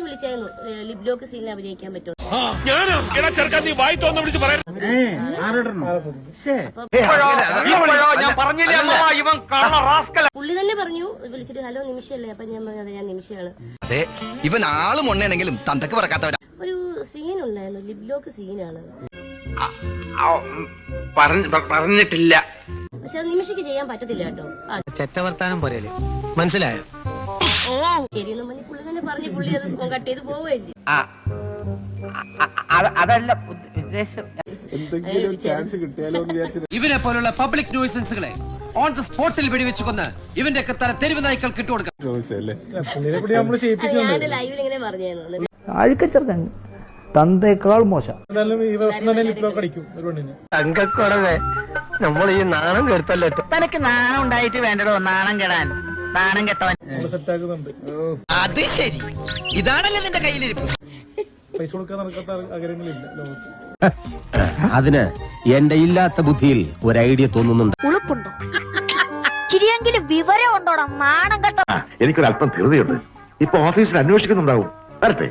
വിളിച്ചായിരുന്നു lip lock സീനിൽ അഭിനയിക്കാൻ പറ്റുമോ. പുള്ളി തന്നെ പറഞ്ഞു വിളിച്ചിട്ട് ഹലോ നിമിഷല്ലേ, അപ്പൊ ഞാൻ പറഞ്ഞത് ഞാൻ നിമിഷയാണ്. ഇവൻ ആള് മൊണ്ണയാണെങ്കിലും തന്തക്ക് പറക്കാത്തവരാ. ഒരു സീൻ ഉണ്ടായിരുന്നു, ലിപ് ലോക്ക് സീനാണ്. പറഞ്ഞിട്ടില്ല, പക്ഷെ അത് നിമിഷയ്ക്ക് ചെയ്യാൻ പറ്റത്തില്ല കേട്ടോ. ചെറ്റവർത്താനം പറയല്ലേ, മനസ്സിലായോ? ശരിയെന്നും പറഞ്ഞ് പുള്ളി തന്നെ പറഞ്ഞു, പുള്ളി അത് കട്ട് ചെയ്ത് പോവുകയല്ലേ. അതല്ല ഉദ്ദേശം. ഇവനെ പോലുള്ള പബ്ലിക് ന്യൂസൻസുകളെ ഓൺ ദ സ്പോട്ടിൽ വെടിവെച്ച് കൊന്ന് ഇവന്റെ ഒക്കെ തല തെരുവ് നായ്ക്കൾ കിട്ടുകൊടുക്കാം. ഞാൻ ലൈവിൽ ഇങ്ങനെ പറഞ്ഞായിരുന്നു, അഴുക്കച്ചെറുക്കൻ തന്തേക്കാൾ മോശം. തങ്കക്കുറവേ, നമ്മൾ ഈ നാണം കേട്ടല്ലോ. തനക്ക് നാണം ഉണ്ടായിട്ട് വേണ്ടടോ നാണം കെടാൻ. നാണം കെട്ടവൻ അത് ശരി, ഇതാണല്ലേ നിന്റെ കയ്യിലിരിപ്പ്. അതിന് എന്റെ ഇല്ലാത്ത ബുദ്ധിയിൽ ഒരു ഐഡിയ തോന്നുന്നുണ്ട്. ഉളുപ്പുണ്ടോ? ചിരിയെങ്കിലും വിവരം ഉണ്ടോടാ നാണം കെട്ട. എനിക്കൊരല്പം ധൃതിയുണ്ട്. ഇപ്പൊ ഓഫീസിൽ അന്വേഷിക്കുന്നുണ്ടാവും. വരട്ടെ.